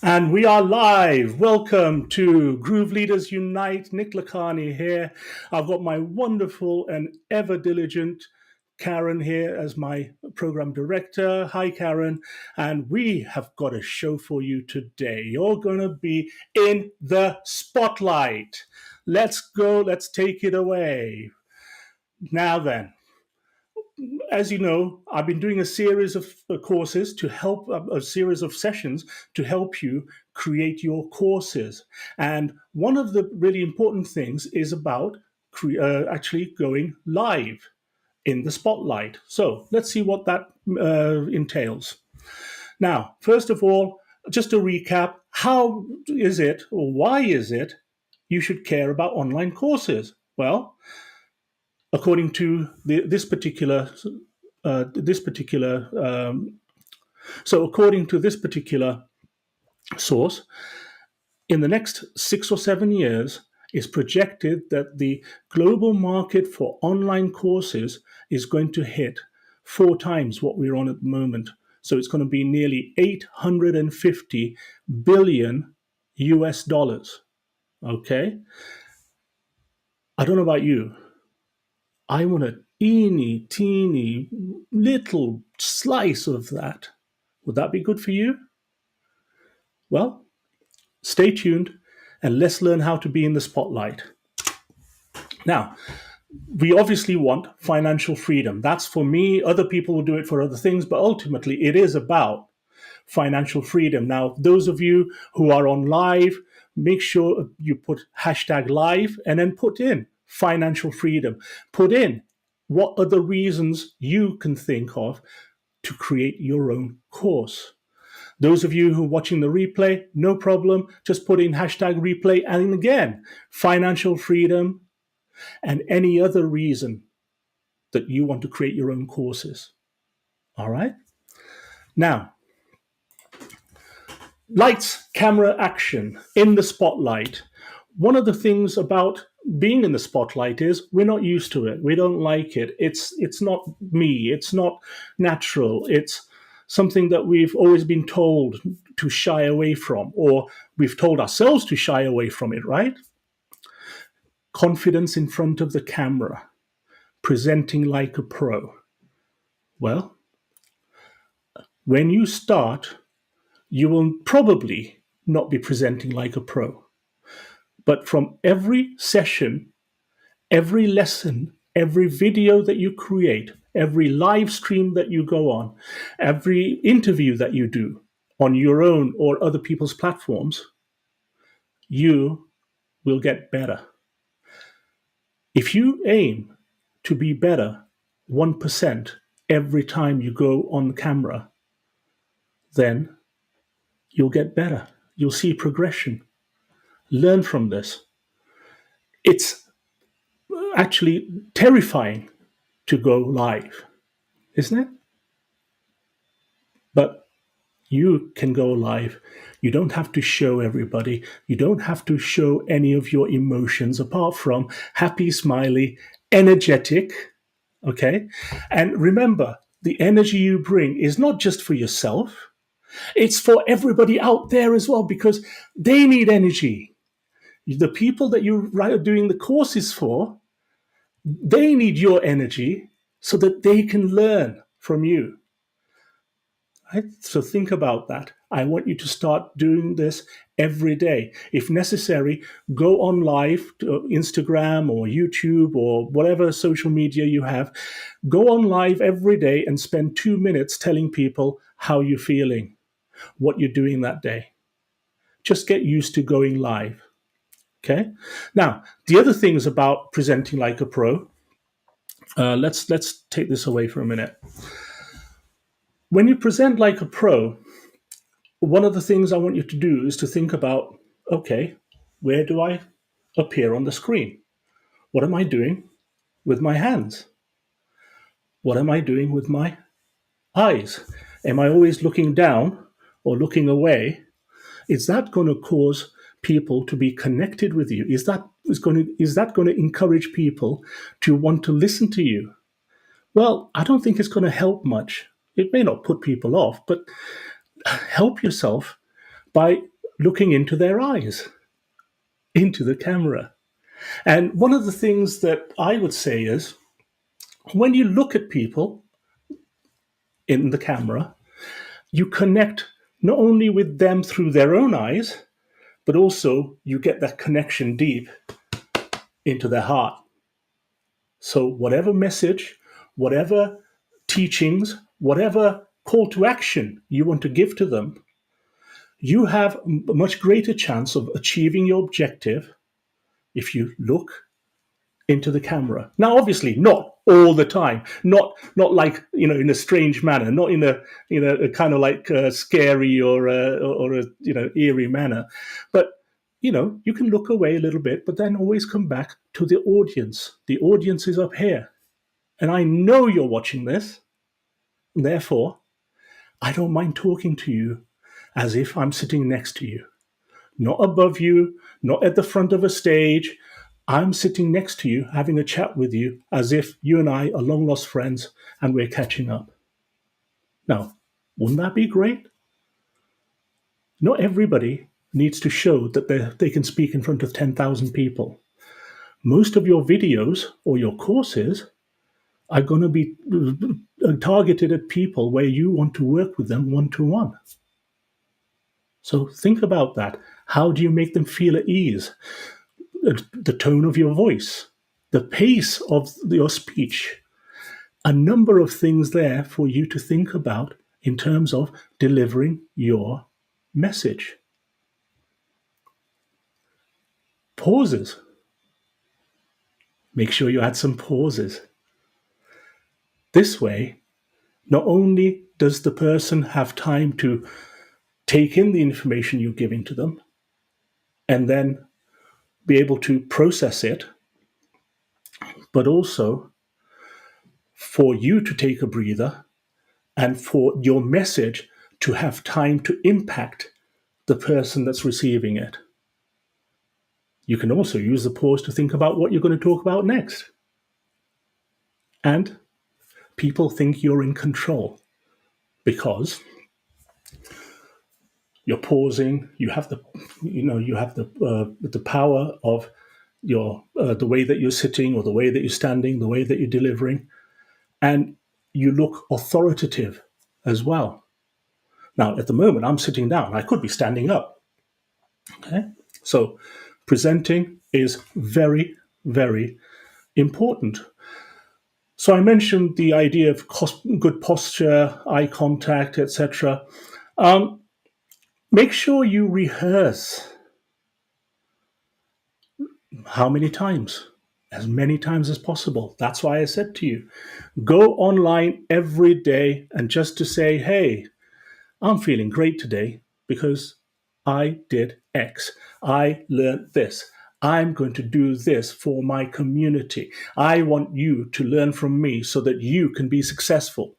And we are live. Welcome to Groove Leaders Unite. Nick Lakhani here. I've got my wonderful and ever diligent Karen here as my program director. Hi, Karen. And we have got a show for you today. You're going to be in the spotlight. Let's go. Let's take it away. Now then, as you know, I've been doing a series of courses to help, a series of sessions to help you create your courses. And one of the really important things is about actually going live in the spotlight. So let's see what that entails. Now, first of all, just to recap, how is it or why is it you should care about online courses? Well, according to this particular according to this particular source, in the next 6 or 7 years, it's projected that the global market for online courses is going to hit 4 times what we're on at the moment. So it's going to be nearly 850 billion US dollars. Okay? I don't know about you. I want a teeny little slice of that. Would that be good for you? Well, stay tuned and let's learn how to be in the spotlight. Now, we obviously want financial freedom. That's for me. Other people will do it for other things, but ultimately it is about financial freedom. Now, those of you who are on live, make sure you put hashtag live and then put in financial freedom. Put in what are the reasons you can think of to create your own course. Those of you who are watching the replay, no problem. Just put in hashtag replay and again, financial freedom and any other reason that you want to create your own courses. All right? Now, lights, camera, action, in the spotlight. One of the things about being in the spotlight is we're not used to it. We don't like it. It's not me. It's not natural. It's something that we've always been told to shy away from, or we've told ourselves to shy away from it, right? Confidence in front of the camera, presenting like a pro. Well, when you start, you will probably not be presenting like a pro. But from every session, every lesson, every video that you create, every live stream that you go on, every interview that you do on your own or other people's platforms, you will get better. If you aim to be better 1% every time you go on camera, then you'll get better. You'll see progression. Learn from this. It's actually terrifying to go live, isn't it? But you can go live. You don't have to show everybody. You don't have to show any of your emotions apart from happy, smiley, energetic. Okay? And remember, the energy you bring is not just for yourself. It's for everybody out there as well because they need energy. The people that you're doing the courses for, they need your energy so that they can learn from you. Right? So think about that. I want you to start doing this every day. If necessary, go on live to Instagram or YouTube or whatever social media you have. Go on live every day and spend 2 minutes telling people how you're feeling, what you're doing that day. Just get used to going live. Okay? Now, the other things about presenting like a pro, let's take this away for a minute. When you present like a pro, one of the things I want you to do is to think about, okay, where do I appear on the screen? What am I doing with my hands? What am I doing with my eyes? Am I always looking down or looking away? Is that going to cause people to be connected with you? Is that going to encourage people to want to listen to you? Well, I don't think it's going to help much. It may not put people off, but help yourself by looking into their eyes, into the camera. And one of the things that I would say is when you look at people in the camera, you connect not only with them through their own eyes, but also you get that connection deep into their heart. So, whatever message, whatever teachings, whatever call to action you want to give to them, you have a much greater chance of achieving your objective if you look into the camera. Now, obviously, not all the time, not like in a strange manner, not in a kind of like scary or a eerie manner, but you can look away a little bit, but then always come back to the audience. The audience is up here, and I know you're watching this. And therefore, I don't mind talking to you as if I'm sitting next to you, not above you, not at the front of a stage. I'm sitting next to you, having a chat with you, as if you and I are long lost friends and we're catching up. Now, wouldn't that be great? Not everybody needs to show that they can speak in front of 10,000 people. Most of your videos or your courses are going to be targeted at people where you want to work with them one-to-one. So think about that. How do you make them feel at ease? The tone of your voice, the pace of your speech, a number of things there for you to think about in terms of delivering your message. Pauses. Make sure you add some pauses. This way, not only does the person have time to take in the information you're giving to them and then be able to process it, but also for you to take a breather and for your message to have time to impact the person that's receiving it. You can also use the pause to think about what you're going to talk about next. And people think you're in control because you're pausing. You have the power of your the way that you're sitting or the way that you're standing, the way that you're delivering, and you look authoritative as well. Now, at the moment, I'm sitting down. I could be standing up. Okay, so presenting is very, very important. So I mentioned the idea of good posture, eye contact, etc. Make sure you rehearse. How many times? As many times as possible. That's why I said to you, go online every day and just to say, hey, I'm feeling great today because I did X. I learned this. I'm going to do this for my community. I want you to learn from me so that you can be successful.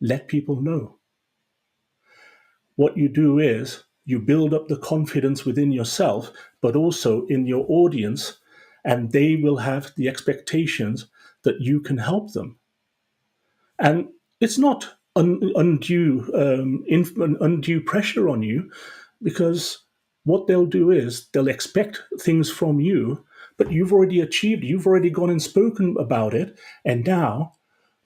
Let people know. What you do is you build up the confidence within yourself, but also in your audience, and they will have the expectations that you can help them. And it's not undue pressure on you, because what they'll do is they'll expect things from you, but you've already achieved, you've already gone and spoken about it, and now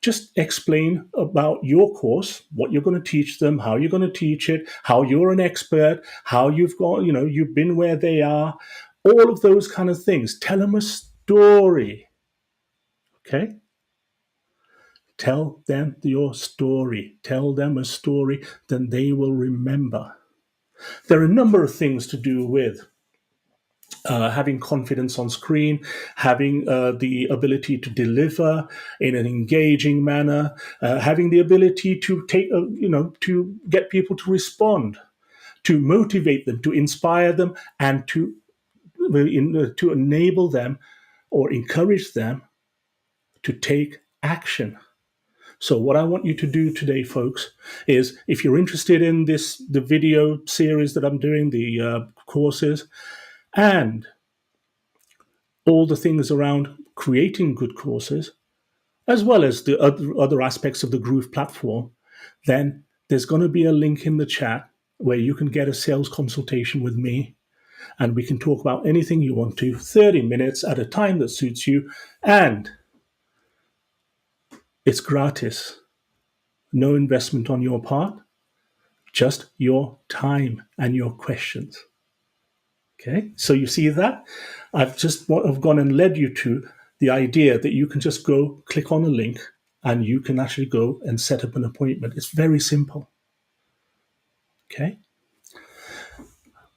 just explain about your course, what you're going to teach them, how you're going to teach it, how you're an expert, how you've gone, you've been where they are, all of those kind of things. Tell them a story. Okay? Tell them your story. Tell them a story, then they will remember. There are a number of things to do with having confidence on screen, having the ability to deliver in an engaging manner, having the ability to to get people to respond, to motivate them, to inspire them, and to enable them or encourage them to take action. So what I want you to do today, folks, is if you're interested in the video series that I'm doing, the courses, and all the things around creating good courses, as well as the other aspects of the Groove platform, then there's going to be a link in the chat where you can get a sales consultation with me and we can talk about anything you want to, 30 minutes at a time that suits you, and it's gratis. No investment on your part, just your time and your questions. Okay, so you see that? I've gone and led you to the idea that you can just go click on a link and you can actually go and set up an appointment. It's very simple. Okay.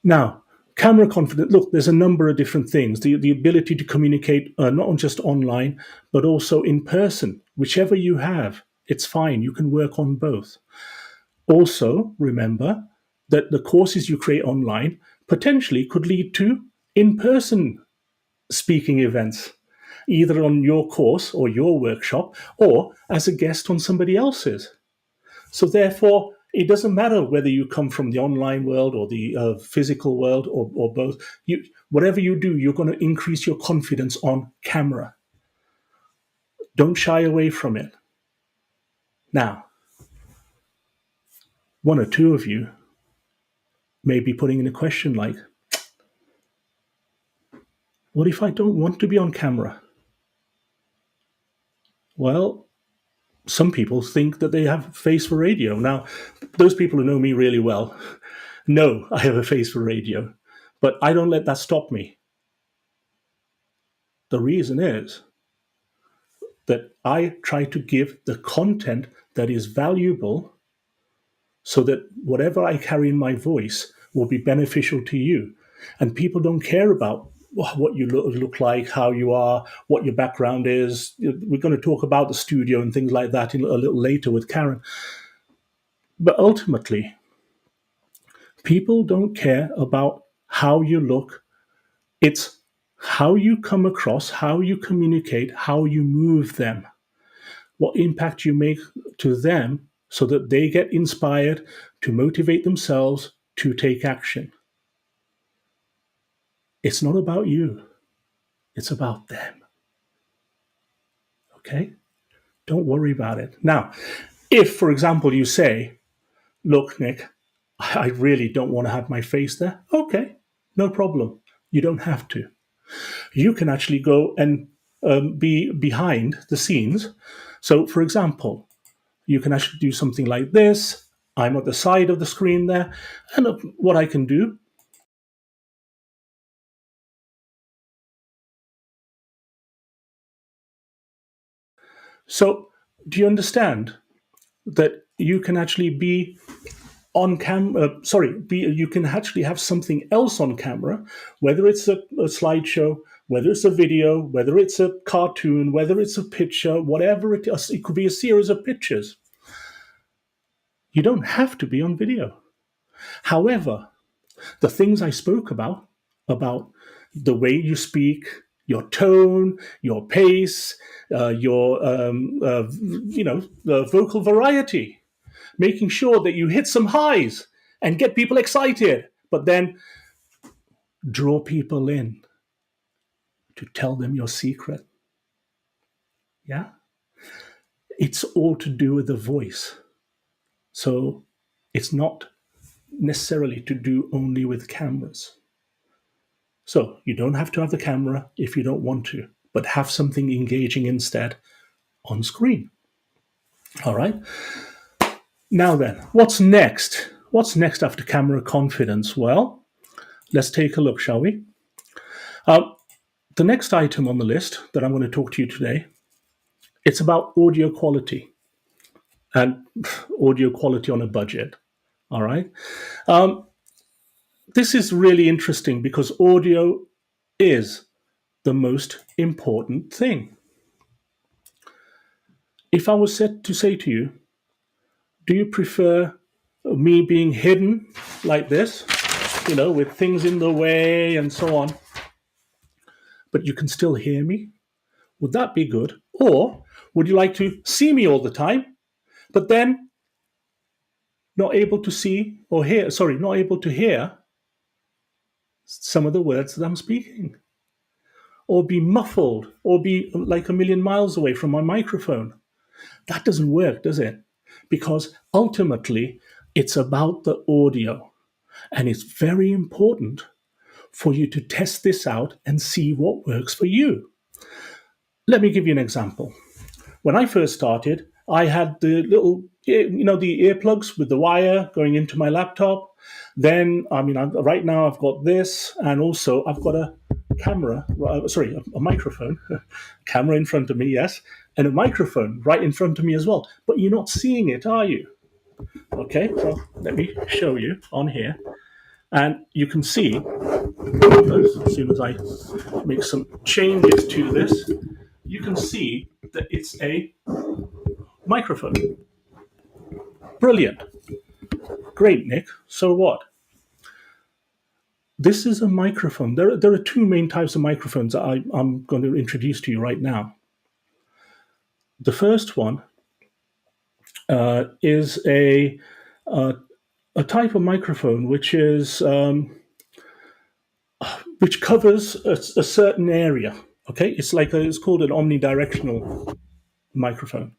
Now, camera confidence. Look, there's a number of different things. The ability to communicate not just online, but also in person. Whichever you have, it's fine. You can work on both. Also, remember that the courses you create online potentially could lead to in-person speaking events, either on your course or your workshop, or as a guest on somebody else's. So therefore, it doesn't matter whether you come from the online world or the physical world or both. Whatever you do, you're going to increase your confidence on camera. Don't shy away from it. Now, one or two of you may be putting in a question like, what if I don't want to be on camera? Well, some people think that they have a face for radio. Now, those people who know me really well know I have a face for radio, but I don't let that stop me. The reason is that I try to give the content that is valuable so that whatever I carry in my voice will be beneficial to you. And people don't care about what you look like, how you are, what your background is. We're going to talk about the studio and things like that a little later with Karen. But ultimately, people don't care about how you look. It's how you come across, how you communicate, how you move them, what impact you make to them so that they get inspired to motivate themselves to take action. It's not about you. It's about them. Okay? Don't worry about it. Now, if, for example, you say, look, Nick, I really don't want to have my face there. Okay, no problem. You don't have to. You can actually go and be behind the scenes. So, for example, you can actually do something like this. I'm at the side of the screen there. And what I can do, so do you understand that you can actually be on camera? You can actually have something else on camera, whether it's a slideshow, whether it's a video, whether it's a cartoon, whether it's a picture, whatever it is. It could be a series of pictures. You don't have to be on video. However, the things I spoke about the way you speak, your tone, your pace, your vocal variety, making sure that you hit some highs and get people excited, but then draw people in to tell them your secret. Yeah? It's all to do with the voice. So it's not necessarily to do only with cameras. So you don't have to have the camera if you don't want to, but have something engaging instead on screen. All right. Now then, what's next? What's next after camera confidence? Well, let's take a look, shall we? The next item on the list that I'm going to talk to you today, it's about audio quality and audio quality on a budget. All right. This is really interesting because audio is the most important thing. If I was to say to you, do you prefer me being hidden like this, with things in the way and so on, but you can still hear me? Would that be good? Or would you like to see me all the time, but then not able to hear some of the words that I'm speaking? Or be muffled, or be like a million miles away from my microphone? That doesn't work, does it? Because ultimately, it's about the audio. And it's very important for you to test this out and see what works for you. Let me give you an example. When I first started, I had the little, the earplugs with the wire going into my laptop. Then, right now I've got this, and also I've got a camera, sorry, a microphone, camera in front of me, yes, and a microphone right in front of me as well. But you're not seeing it, are you? Okay, well, let me show you on here. And you can see, as soon as I make some changes to this, you can see that it's a microphone. Brilliant. Great, Nick. So what? This is a microphone. There are two main types of microphones that I'm going to introduce to you right now. The first one is a type of microphone which covers a certain area. Okay, it's called an omnidirectional microphone,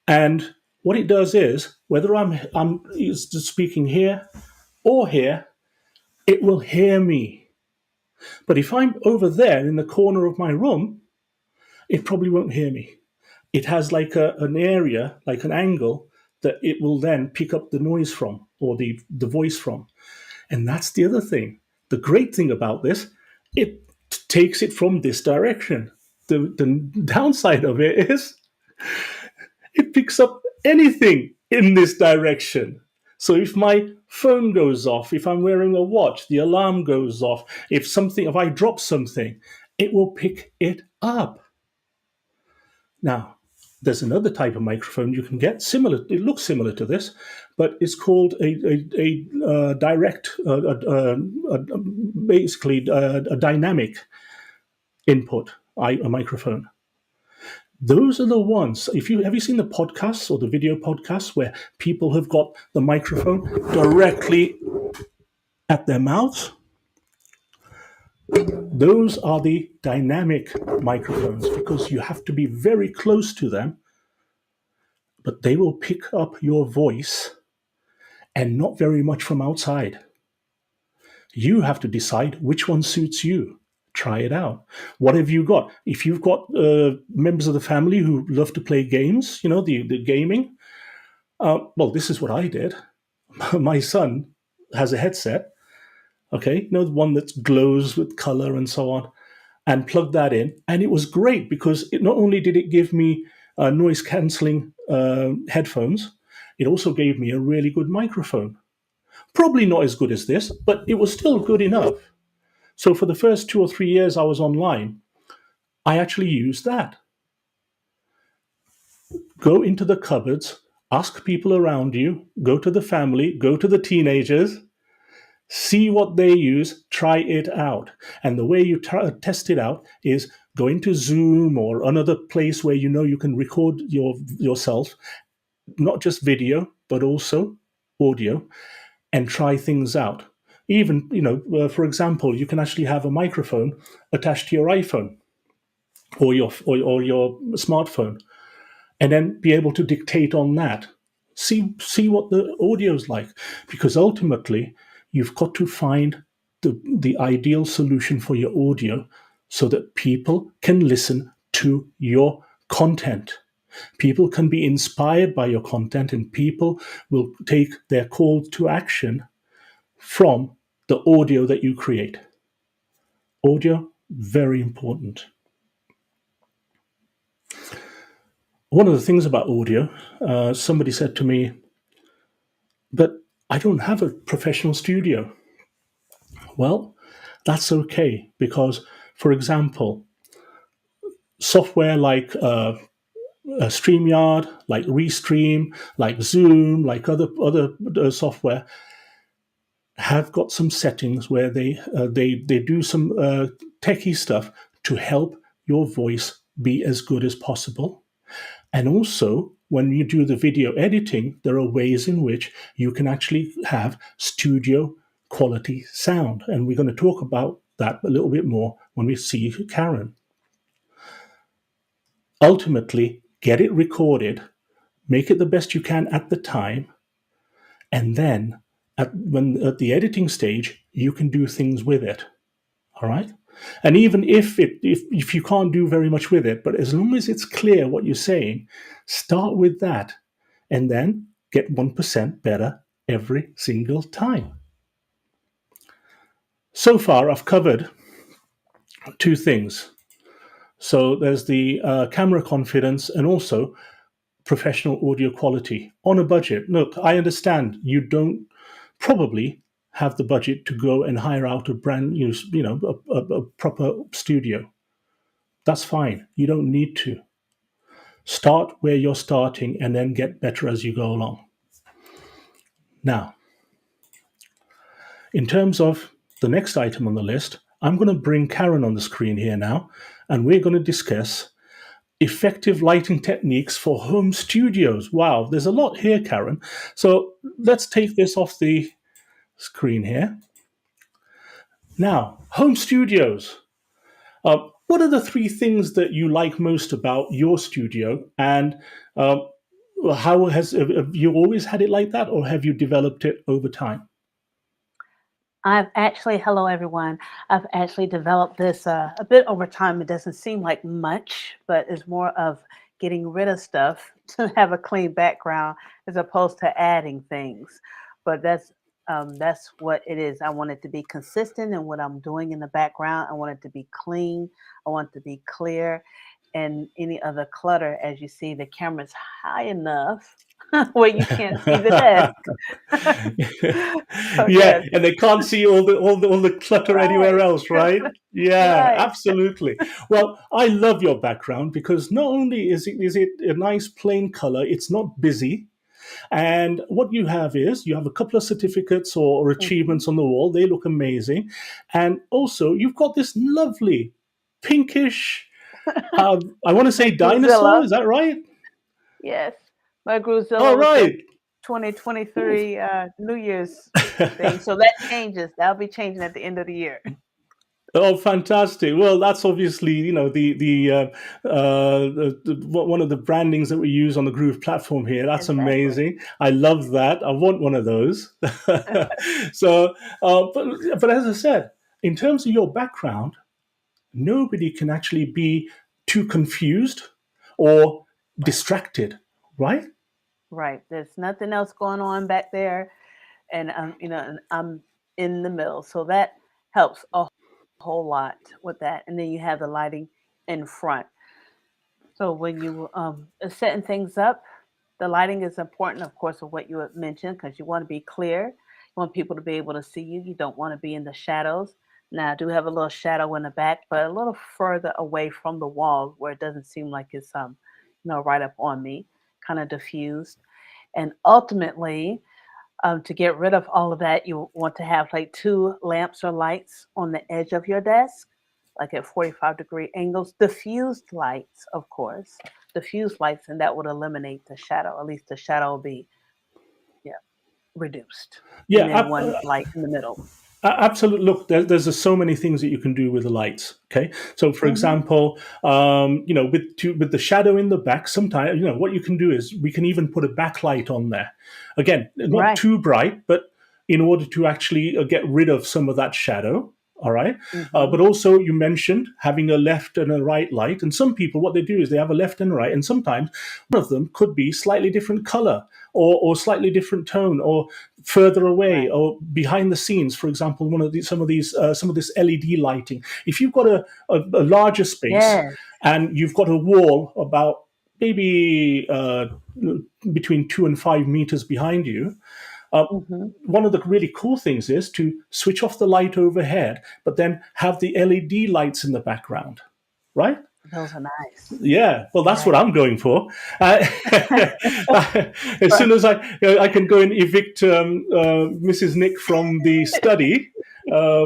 and what it does is whether I'm speaking here or here, it will hear me. But if I'm over there in the corner of my room, it probably won't hear me. It has like an area, like an angle that it will then pick up the noise from or the voice from. And that's the other thing. The great thing about this, it takes it from this direction. The downside of it is it picks up anything in this direction. So if my phone goes off, if I'm wearing a watch, the alarm goes off. If I drop something, it will pick it up. Now, there's another type of microphone you can get similar. It looks similar to this, but it's called a direct, basically a dynamic input, a microphone. Those are the ones. Have you seen the podcasts or the video podcasts where people have got the microphone directly at their mouths? Those are the dynamic microphones because you have to be very close to them, but they will pick up your voice and not very much from outside. You have to decide which one suits you. Try it out. What have you got? If you've got members of the family who love to play games, the gaming, well, this is what I did. My son has a headset, okay, the one that glows with color and so on, and plugged that in. And it was great because not only did it give me noise cancelling headphones, it also gave me a really good microphone. Probably not as good as this, but it was still good enough. So for the first 2 or 3 years I was online, I actually used that. Go into the cupboards, ask people around you, go to the family, go to the teenagers, see what they use, try it out. And the way you test it out is go into Zoom or another place where you can record yourself, not just video, but also audio, and try things out. Even, for example, you can actually have a microphone attached to your iPhone or your smartphone, and then be able to dictate on that. See what the audio's like, because ultimately you've got to find the ideal solution for your audio so that people can listen to your content. People can be inspired by your content, and people will take their call to action from the audio that you create. Audio, very important. One of the things about audio, somebody said to me, but I don't have a professional studio. Well, that's okay, because, for example, software like StreamYard, like Restream, like Zoom, like other software have got some settings where they do some techie stuff to help your voice be as good as possible. And also, when you do the video editing, there are ways in which you can actually have studio quality sound. And we're going to talk about that a little bit more when we see Karen. Ultimately, get it recorded, make it the best you can at the time, and then At the editing stage, you can do things with it. All right. And even if you can't do very much with it, but as long as it's clear what you're saying, start with that and then get 1% better every single time. So far, I've covered two things. So there's the camera confidence and also professional audio quality on a budget. Look, I understand you don't probably have the budget to go and hire out a brand new, a proper studio. That's fine. You don't need to. Start where you're starting and then get better as you go along. Now, in terms of the next item on the list, I'm going to bring Karen on the screen here now, and we're going to discuss effective lighting techniques for home studios. Wow, there's a lot here, Karen. So let's take this off the screen here. Now, home studios. What are the three things that you like most about your studio, and how have you always had it like that, or have you developed it over time? Hello everyone. I've actually developed this a bit over time. It doesn't seem like much, but it's more of getting rid of stuff to have a clean background as opposed to adding things. But that's what it is. I want it to be consistent in what I'm doing in the background. I want it to be clean. I want it to be clear. And any other clutter, as you see, the camera's high enough where you can't see the desk. So Yeah, yes, and they can't see all the clutter anywhere right, else, right? Yeah, right. absolutely. Well, I love your background because not only is it a nice plain color, it's not busy. And what you have is you have a couple of certificates or Mhm. achievements on the wall. They look amazing. And also, you've got this lovely pinkish, I want to say My dinosaur. Gruzilla, Is that right? yes, my All Gruzilla with the right. 2023 New Year's thing. So that changes. That'll be changing at the end of the year. Oh, fantastic! Well, that's obviously one of the brandings that we use on the Groove platform here. That's Exactly. amazing. I love that. I want one of those. So, but as I said, in terms of your background, nobody can actually be too confused or Right. distracted, right? Right. There's nothing else going on back there, and and I'm in the middle, so that helps a whole lot with that. And then you have the lighting in front. So when you are setting things up, the lighting is important, of course, of what you had mentioned, because you want to be clear. You want people to be able to see you. You don't want to be in the shadows. Now, I do have a little shadow in the back, but a little further away from the wall where it doesn't seem like it's right up on me, kind of diffused. And ultimately, to get rid of all of that, you want to have like two lamps or lights on the edge of your desk, like at 45-degree angles. Diffused lights, of course, diffused lights, and that would eliminate the shadow. At least the shadow will be, yeah, reduced. And then Yeah, one light in the middle. absolutely. Look, there's so many things that you can do with the lights. Okay, so for Hmm. example, with the shadow in the back, sometimes what you can do is we can even put a backlight on there. Again, not Right. too bright, but in order to actually get rid of some of that shadow. All right, Hmm. but also you mentioned having a left and a right light, and some people what they do is they have a left and a right, and sometimes one of them could be slightly different color or slightly different tone or further away Right. or behind the scenes. For example, some of this LED lighting. If you've got a larger space Yes. and you've got a wall about maybe between 2 and 5 meters behind you, uh, Hmm. one of the really cool things is to switch off the light overhead, but then have the LED lights in the background, right? Those are nice. Yeah, well, that's what Right. I'm going for. Uh, as Right. soon as I can go and evict Mrs. Nick from the study,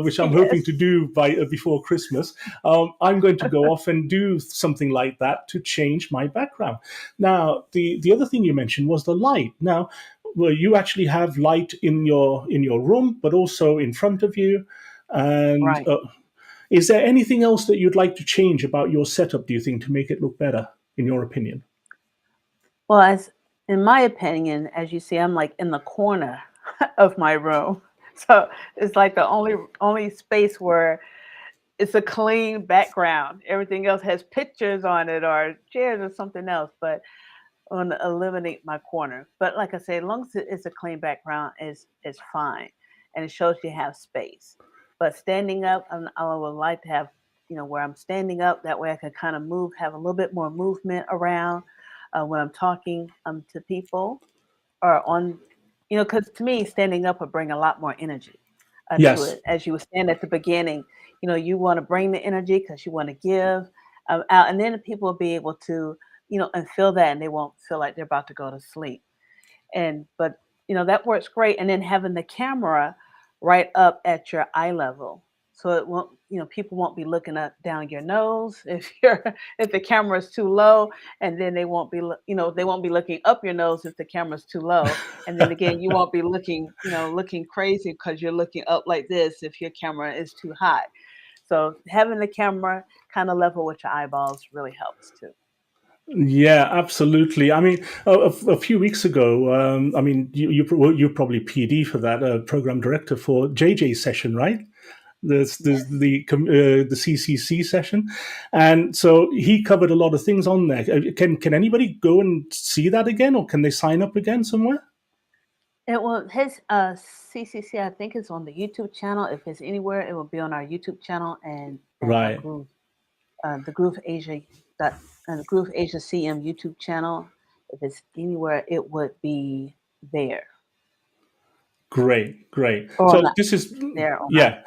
which I'm hoping Yes. to do by before Christmas, I'm going to go off and do something like that to change my background. Now, the other thing you mentioned was the light. Now, well, you actually have light in your room, but also in front of you, and Right. is there anything else that you'd like to change about your setup, do you think, to make it look better, in your opinion? Well, as in my opinion, as you see, I'm like in the corner of my room. So it's like the only space where it's a clean background. Everything else has pictures on it or chairs or something else, but I want to eliminate my corner. But like I say, as long as it's a clean background, is fine, and it shows you have space. But standing up, I would like to have, where I'm standing up. That way, I can kind of move, have a little bit more movement around when I'm talking to people or on, because to me, standing up would bring a lot more energy to Yes. it. As you were saying at the beginning, you want to bring the energy because you want to give out, and then the people will be able to, and feel that, and they won't feel like they're about to go to sleep. And but that works great. And then having the camera right up at your eye level, so it won't, people won't be looking up down your nose if you're if the camera is too low, and then they won't be, they won't be looking up your nose if the camera's too low. And then again, you won't be looking, looking crazy because you're looking up like this if your camera is too high. So having the camera kind of level with your eyeballs really helps too. Yeah, absolutely. I mean, a few weeks ago, I mean, you're probably PD for that, program director for JJ's session, right? There's Yes. the CCC session, and so he covered a lot of things on there. Can anybody go and see that again, or can they sign up again somewhere? It will his CCC, I think, is on the YouTube channel. If it's anywhere, it will be on our YouTube channel and our Right. Groove, the Groove Asia that the Groove Asia CM YouTube channel. If it's anywhere, it would be there Great, great. or So not this is, there on our. yeah.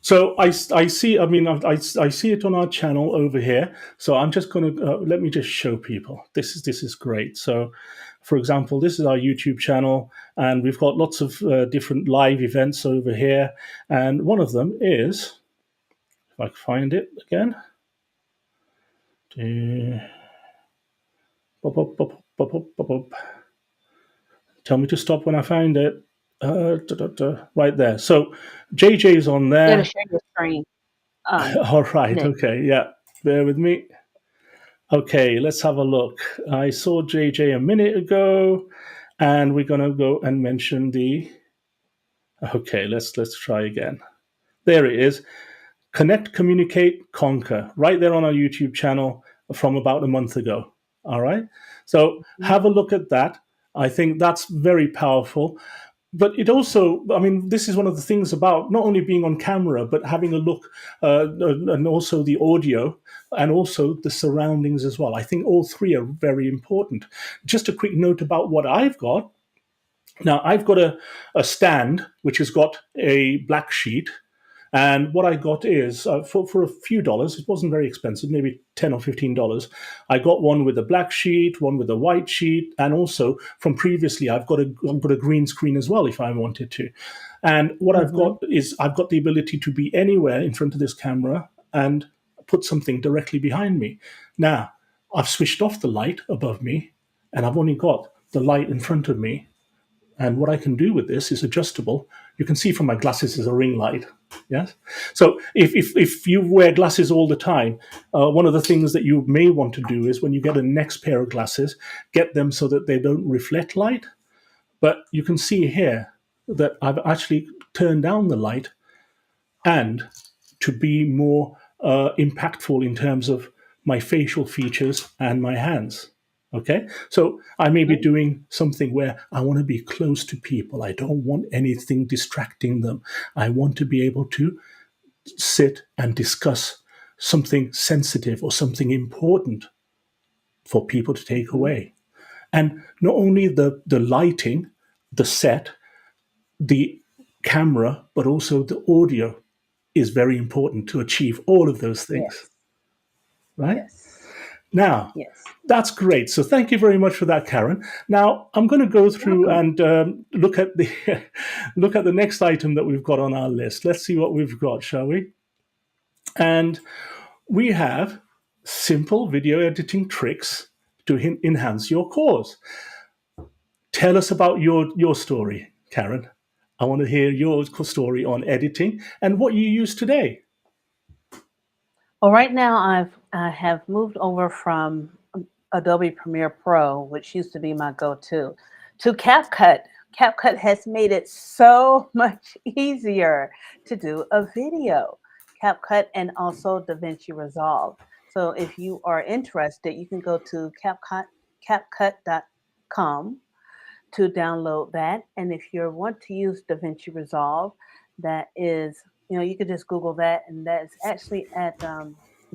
So I see. I mean, I see it on our channel over here. So I'm just going to let me just show people. This is great. So, for example, this is our YouTube channel, and we've got lots of different live events over here. And one of them is, if I can find it again, uh, pop, pop, pop, pop, pop, pop, pop. Tell me to stop when I find it. Right there. So JJ's on Yeah, to there. share your screen. Um, All right. Nick. Okay. Yeah. Bear with me. Okay, let's have a look. I saw JJ a minute ago, and we're gonna go and mention the. Okay, let's try again. There it is. Connect, communicate, conquer. Right there on our YouTube channel from about a month ago. All right. So Mhm. have a look at that. I think that's very powerful. But it also, I mean, this is one of the things about not only being on camera, but having a look, and also the audio and also the surroundings as well. I think all three are very important. Just a quick note about what I've got. Now, I've got a stand which has got a black sheet, and what I got is for a few dollars. It wasn't very expensive, maybe $10 or $15. I got one with a black sheet, one with a white sheet, and also from previously, I've got a green screen as well if I wanted to. And what I've Mhm. got is I've got the ability to be anywhere in front of this camera and put something directly behind me. Now, I've switched off the light above me, and I've only got the light in front of me, and what I can do with this is adjustable. You can see from my glasses is a ring light. Yes. So if you wear glasses all the time, one of the things that you may want to do is when you get a next pair of glasses, get them so that they don't reflect light. But you can see here that I've actually turned down the light and to be more impactful in terms of my facial features and my hands. Okay, so I may be Great. doing something where I want to be close to people. I don't want anything distracting them. I want to be able to sit and discuss something sensitive or something important for people to take Mhm. away. And not only the lighting, the set, the camera, but also the audio is very important to achieve all of those things, Yes. right? Yes. Now, Yes. that's great. So thank you very much for that, Karen. Now I'm going to go You're through welcome. and look at the look at the next item that we've got on our list. Let's see what we've got, shall we? And we have simple video editing tricks to enhance your cause. Tell us about your story, Karen. I want to hear your story on editing and what you use today. Well, right now I have moved over from Adobe Premiere Pro, which used to be my go-to, to CapCut. CapCut has made it so much easier to do a video. CapCut and also DaVinci Resolve. So if you are interested, you can go to CapCut.com to download that. And if you want to use DaVinci Resolve, that is, you could just Google that, and that's actually at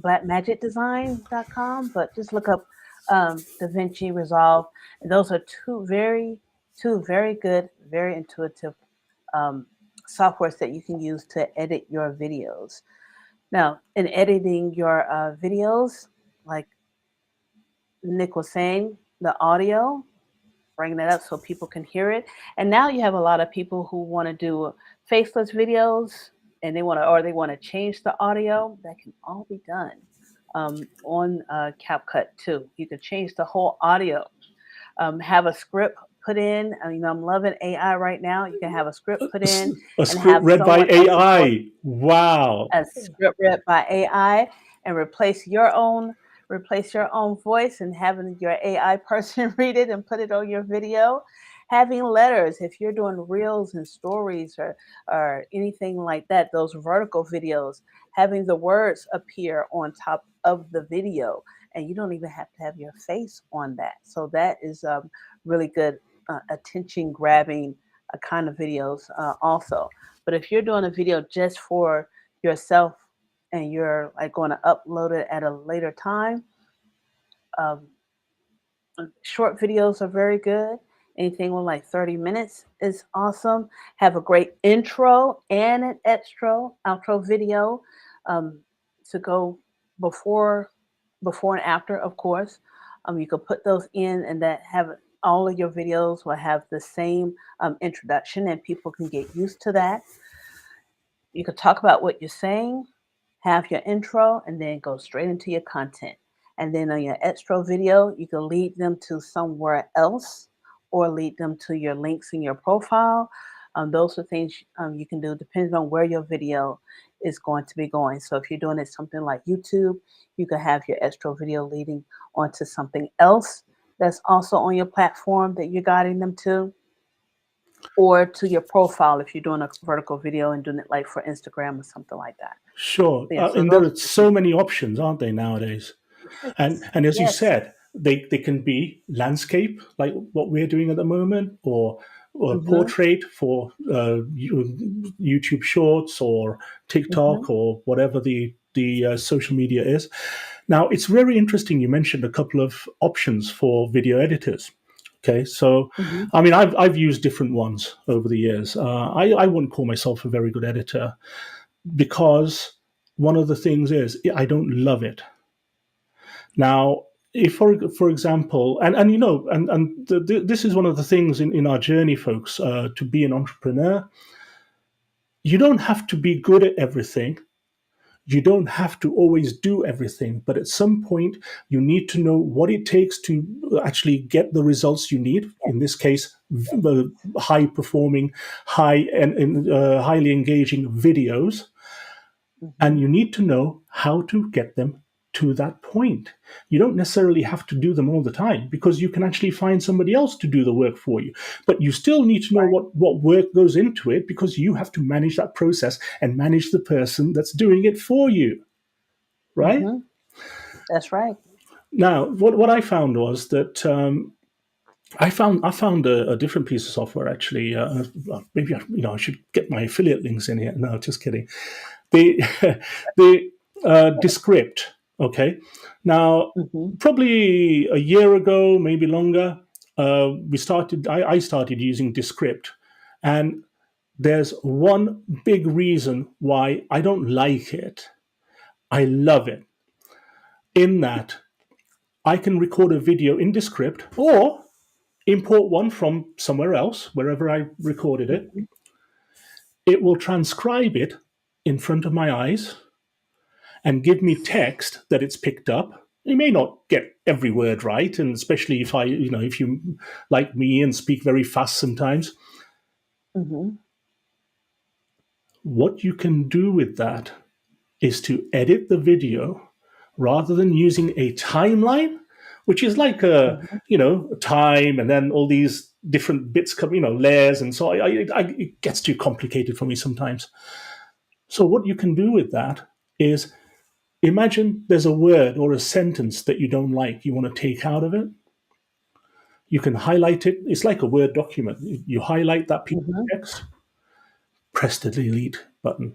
blackmagicdesign.com. But just look up DaVinci Resolve. And those are two very good, very intuitive softwares that you can use to edit your videos. Now, in editing your videos, like Nick was saying, the audio, bring that up so people can hear it. And now you have a lot of people who want to do faceless videos, and they want to change the audio. That can all be done on CapCut too. You can change the whole audio. Have a script put in. I'm loving AI right now. You can have a script put in A and script have read by someone else AI. Wow. a script read by AI and replace your own voice and having your AI person read it and put it on your video. Having letters, if you're doing reels and stories or anything like that, those vertical videos, having the words appear on top of the video, and you don't even have to have your face on that. So that is really good attention grabbing kind of videos also. But if you're doing a video just for yourself and you're like going to upload it at a later time, um, short videos are very good. Anything with like 30 minutes is awesome. Have a great intro and an outro video um, to go before and after, of course. You could put those in, and that have all of your videos will have the same introduction, and people can get used to that. You could talk about what you're saying, have your intro, and then go straight into your content. And then on your extra video, you can lead them to somewhere else or lead them to your links in your profile. Those are things you can do depending on where your video is going to be going. So if you're doing it something like YouTube, you can have your extra video leading onto something else that's also on your platform that you're guiding them to, or to your profile if you're doing a vertical video and doing it like for Instagram or something like that. Sure. Yeah, so And there those are so many options, aren't they, nowadays? And as you yes. said, they can be landscape, like what we're doing at the moment, or Mhm, portrait for YouTube Shorts or mhm, TikTok or whatever the social media is. Now, it's very interesting. You mentioned a couple of options for video editors. Okay, so mhm. I mean, I've used different ones over the years. I wouldn't call myself a very good editor because one of the things is I don't love it. Now, if for example, this is one of the things in our journey, folks, to be an entrepreneur, you don't have to be good at everything. You don't have to always do everything, but at some point, you need to know what it takes to actually get the results you need. In this case, high performing, highly engaging videos, and Mhm. you need to know how to get them to that point. You don't necessarily have to do them all the time because you can actually find somebody else to do the work for you. But you still need to know Right. what work goes into it because you have to manage that process and manage the person that's doing it for you, right? Mhm. That's right. Now, what I found was that I found a different piece of software actually. Maybe I should get my affiliate links in here. No, just kidding. The the Descript. Okay, now Mhm. probably a year ago, maybe longer, we started. I started using Descript, and there's one big reason why I don't like it. I love it in that I can record a video in Descript or import one from somewhere else, wherever I recorded it. Mhm. It will transcribe it in front of my eyes and give me text that it's picked up. You may not get every word right, and especially if you like me and speak very fast sometimes. Mhm. What you can do with that is to edit the video rather than using a timeline, which is like Mhm. time, and then all these different bits come, layers, and so it gets too complicated for me sometimes. So what you can do with that is, imagine there's a word or a sentence that you don't like, you want to take out of it. You can highlight it. It's like a Word document. You highlight that piece Mhm. of text, press the delete button,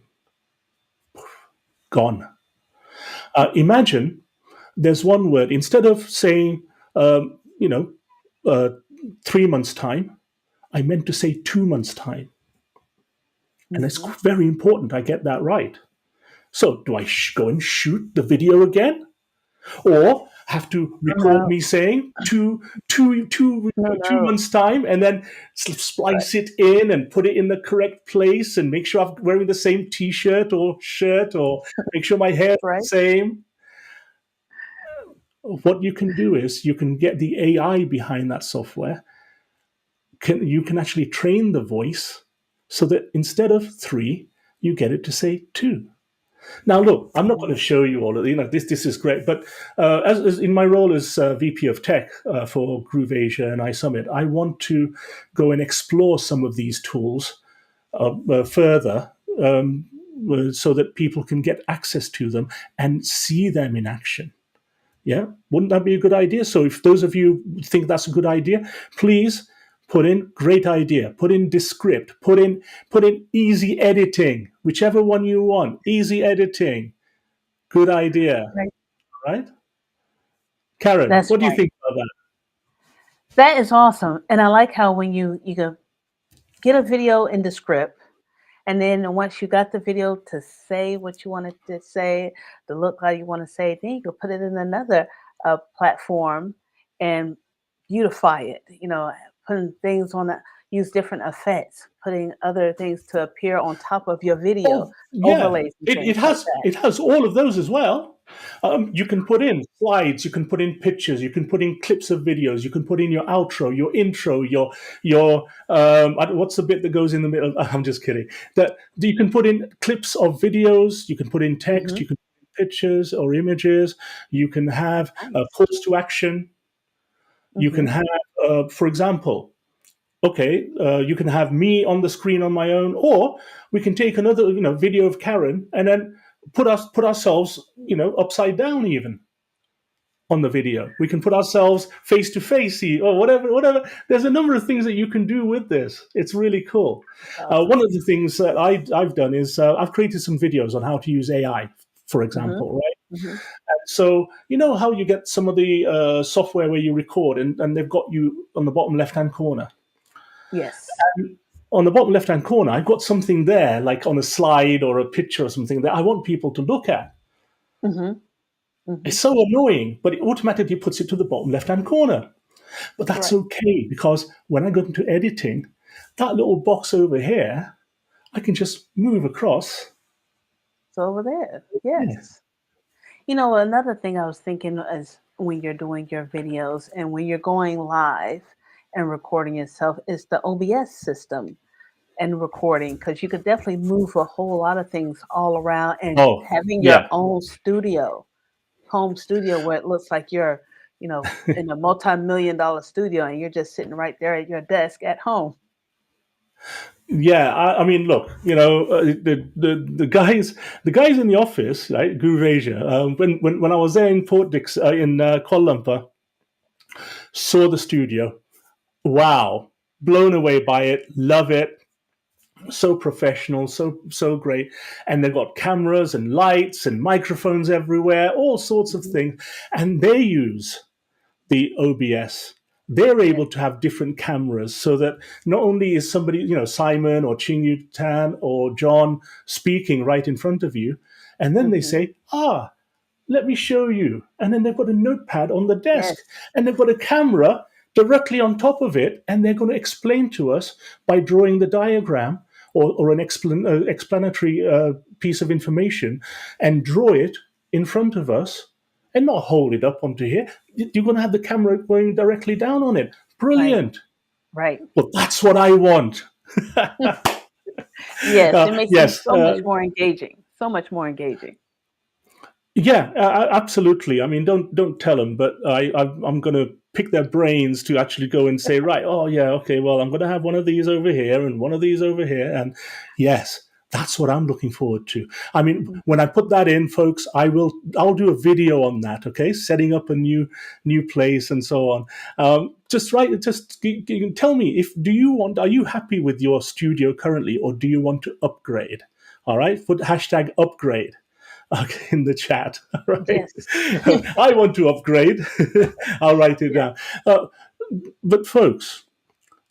gone. Imagine there's one word, instead of saying, um, you know, uh, 3 months' time, I meant to say 2 months' time. And it's Mhm. very important I get that right. So, do I go and shoot the video again? Or have to Oh, record no. me saying two No, two no. months time, and then Right. splice it in and put it in the correct place, and make sure I'm wearing the same T-shirt or shirt, or make sure my hair is the Right. same. What you can do is, you can get the AI behind that software. You can actually train the voice so that instead of three, you get it to say two. Now, look, I'm not going to Mhm. show you all of this. This is great, but as in my role as VP of Tech for Groove Asia and iSummit, I want to go and explore some of these tools further, um, so that people can get access to them and see them in action. Yeah, wouldn't that be a good idea? So, if those of you think that's a good idea, please put in great idea, put in Descript, put in easy editing, whichever one you want. Easy editing, good idea, Right. right? Karen, That's what do you right. think about that? That is awesome, and I like how when you go get a video in the script, and then once you got the video to say what you wanted to say, to look how you want to say it, then you can put it in another platform and beautify it. Putting things on the use different effects, putting other things to appear on top of your video, Oh, yeah, overlays and it things like has that. it has all of those as well. You can put in slides, you can put in pictures, you can put in clips of videos, you can put in your outro, your intro, your what's the bit that goes in the middle? I'm just kidding. That you can put in clips of videos, you can put in text, Hmm. you can put in pictures or images, you can have Nice. calls to action, you can Hmm. have, for example, okay, you can have me on the screen on my own, or we can take another, video of Karen, and then put ourselves, upside down even on the video. We can put ourselves face to face, or whatever. There's a number of things that you can do with this. It's really cool. Awesome. One of the things that I've done is, I've created some videos on how to use AI, for Hmm. example, right? Hmm. So you know how you get some of the software where you record, and they've got you on the bottom left hand corner. Yes. On the bottom left hand corner, I've got something there, like on a slide or a picture or something, that I want people to look at. Hmm. Hmm. It's so annoying, but it automatically puts it to the bottom left hand corner. But that's Right. okay, because when I go into editing, that little box over here, I can just move across. It's over there. Yeah. Yes. Another thing I was thinking is when you're doing your videos and when you're going live and recording yourself is the OBS system and recording, because you could definitely move a whole lot of things all around and Oh, having your yeah. own studio, home studio where it looks like you're, in a multi-million dollar studio and you're just sitting right there at your desk at home. Yeah, I mean, look, the guys in the office, right, Groove Asia. When I was there in Port Dix, in Kuala Lumpur, saw the studio. Wow, blown away by it, love it. So professional, so great. And they've got cameras and lights and microphones everywhere, all sorts of Mhm. things. And they use the OBS. They're Yeah. able to have different cameras, so that not only is somebody, Simon or Ching Yu Tan or John, speaking right in front of you, and then they Hmm. say, let me show you. And then they've got a notepad on the desk, Yes. and they've got a camera directly on top of it, and they're going to explain to us by drawing the diagram, or an explanatory piece of information, and draw it in front of us, and not hold it up onto here. You're going to have the camera going directly down on it. Right. Brilliant. Right. Well, that's what I want. Yes. It makes it Yes. so much more engaging. So much more engaging. Yeah, absolutely. I mean, don't tell them, but I'm going to pick their brains to actually go and say, right, oh yeah, okay, well, I'm going to have one of these over here and one of these over here, and yes, that's what I'm looking forward to. I mean, when I put that in, folks, I'll do a video on that. Okay, setting up a new place and so on. Just right, tell me if are you happy with your studio currently, or do you want to upgrade? All right, put hashtag upgrade in the chat. Right? Yes. I want to upgrade. I'll write it Yeah. down. But folks,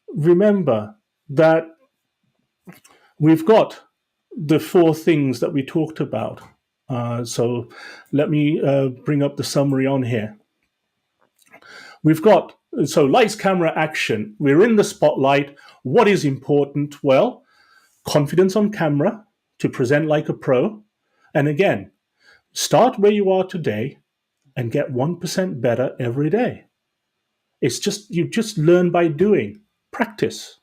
remember that we've got the four things that we talked about. So let me bring up the summary on here. We've got lights, camera, action. We're in the spotlight. What is important? Well, confidence on camera to present like a pro. And again, start where you are today and get 1% better every day. It's just, you just learn by doing, practice.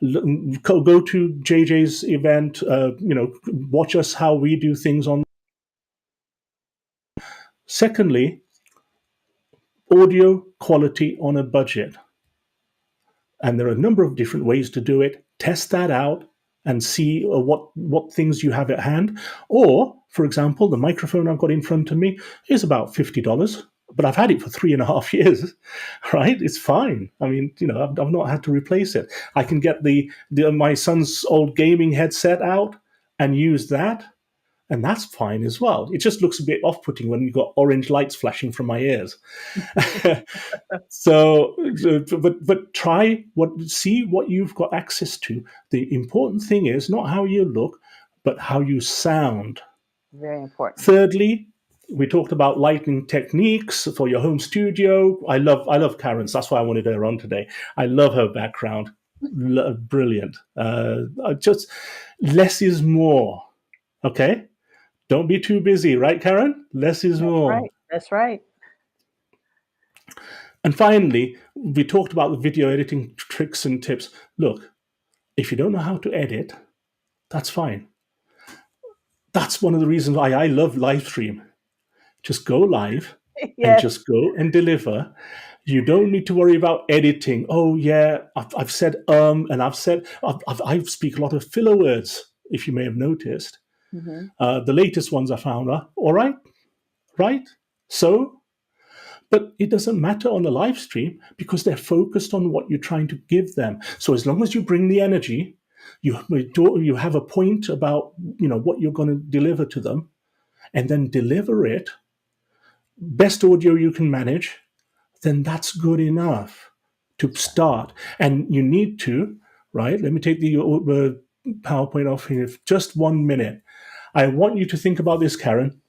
Go to JJ's event, watch us how we do things on. Secondly, audio quality on a budget. And there are a number of different ways to do it. Test that out and see what things you have at hand. Or, for example, the microphone I've got in front of me is about $50, but I've had it for 3.5 years, right? It's fine. I mean, I've not had to replace it. I can get my son's old gaming headset out and use that, and that's fine as well. It just looks a bit off-putting when you've got orange lights flashing from my ears. So, but see what you've got access to. The important thing is not how you look, but how you sound. Very important. Thirdly, we talked about lighting techniques for your home studio. I love Karen's. That's why I wanted her on today. I love her background. Brilliant. Just less is more. Okay. Don't be too busy, right, Karen? Less is more. Right. That's right. And finally, we talked about the video editing tricks and tips. Look, if you don't know how to edit, that's fine. That's one of the reasons why I love live stream. Just go live and just go and deliver. You don't need to worry about editing. Oh yeah, I've said and I speak a lot of filler words, if you may have noticed. The latest ones I found are all right, right? So, but it doesn't matter on the live stream because they're focused on what you're trying to give them. So as long as you bring the energy, you have a point about what you're going to deliver to them, and then deliver it best audio you can manage, then that's good enough to start. And you need to, right? Let me take the PowerPoint off here. Just 1 minute. I want you to think about this, Karen.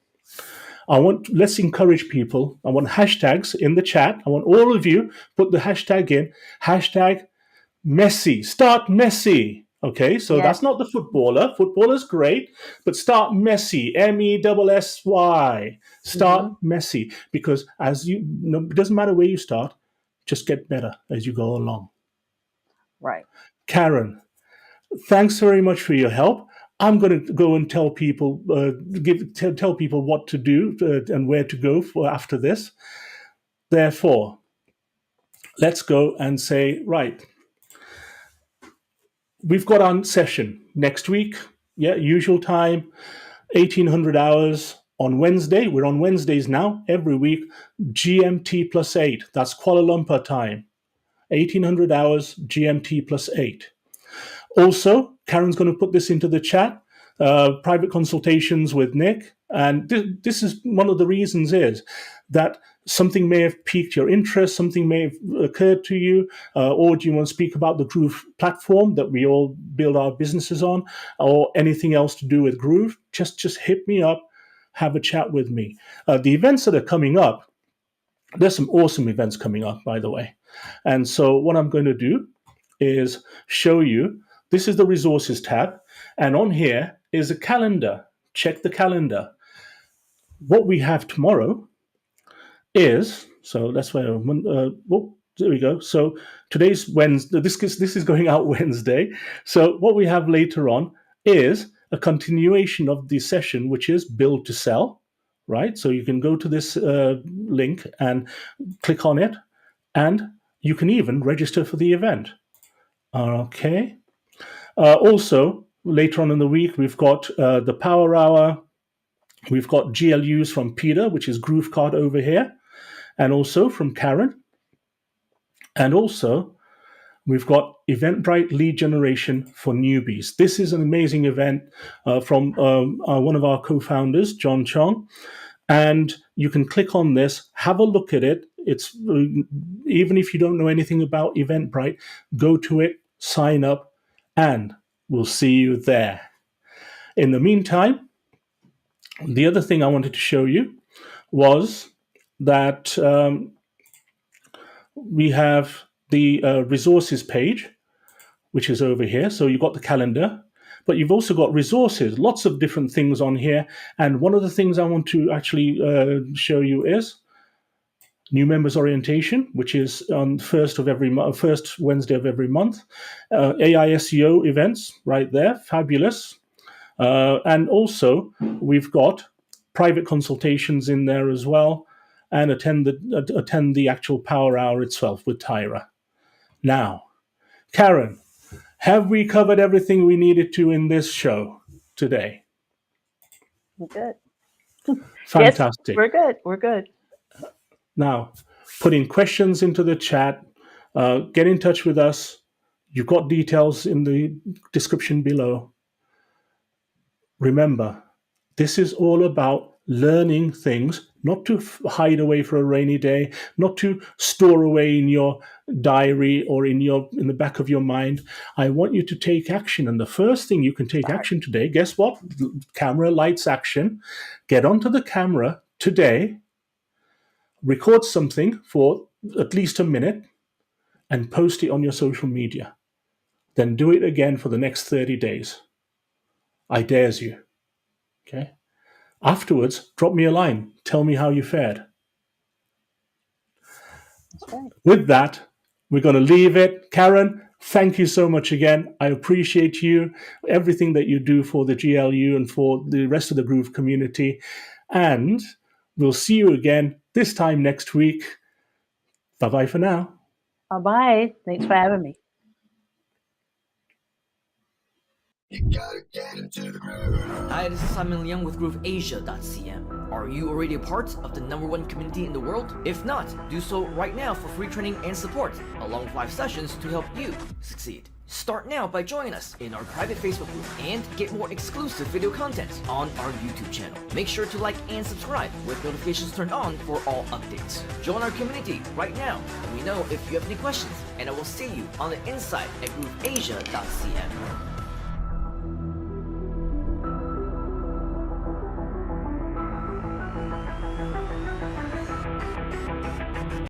Let's encourage people. I want hashtags in the chat. I want all of you put the hashtag in. Hashtag messy. Start messy. Okay, so that's not the footballer. Footballer's great, but start messy. MESSY. Start messy, because it doesn't matter where you start, just get better as you go along. Right. Karen, thanks very much for your help. I'm going to go and tell people, tell people what to do and where to go for after this. Therefore, let's go and say, right, we've got our session next week. Yeah, usual time, 1800 hours on Wednesday. We're on Wednesdays now, every week, GMT plus 8. That's Kuala Lumpur time. 1800 hours, GMT plus 8. Also, Karen's going to put this into the chat, private consultations with Nick. And this is one of the reasons is that something may have piqued your interest, something may have occurred to you, or do you want to speak about the Groove platform that we all build our businesses on, or anything else to do with Groove? Just hit me up, have a chat with me. The events that are coming up, there's some awesome events coming up, by the way. And so what I'm going to do is show you, this is the resources tab, and on here is a calendar. Check the calendar. What we have tomorrow is, so that's where, there we go. So today's Wednesday, this is going out Wednesday. So what we have later on is a continuation of the session, which is build to sell, right? So you can go to this link and click on it, and you can even register for the event. Okay. Also, later on in the week, we've got the Power Hour. We've got GLUs from Peter, which is Groovecard over here, and also from Karen. And also, we've got Eventbrite lead generation for newbies. This is an amazing event from one of our co-founders, John Chong. And you can click on this, have a look at it. It's even if you don't know anything about Eventbrite, go to it, sign up, and we'll see you there. In the meantime, the other thing I wanted to show you was that we have the resources page, which is over here. So you've got the calendar, but you've also got resources, lots of different things on here. And one of the things I want to actually show you is new members orientation, which is on first Wednesday of every month. AI SEO events right there, fabulous. And also we've got private consultations in there as well, and attend the actual Power Hour itself with Tyra. Now, Karen, have we covered everything we needed to in this show today? We're good. Fantastic. Yes, we're good. We're good. Now, putting questions into the chat, get in touch with us. You've got details in the description below. Remember, this is all about learning things, not to hide away for a rainy day, not to store away in your diary or in the back of your mind. I want you to take action. And the first thing you can take action today, guess what? Camera, lights, action. Get onto the camera today, record something for at least a minute, and post it on your social media. Then do it again for the next 30 days. I dares you. Okay? Afterwards, drop me a line. Tell me how you fared. That's right. With that, we're going to leave it. Karen, thank you so much again. I appreciate you, everything that you do for the GLU and for the rest of the Groove community. And we'll see you again this time next week. Bye-bye for now. Bye-bye. Thanks for having me. You gotta get into the groove. Hi, this is Simon Liang with GrooveAsia.cm. Are you already a part of the #1 community in the world? If not, do so right now for free training and support, along with live sessions to help you succeed. Start now by joining us in our private Facebook group and get more exclusive video content on our YouTube channel. Make sure to like and subscribe with notifications turned on for all updates. Join our community right now. Let me know if you have any questions, and I will see you on the inside at GrooveAsia.cm.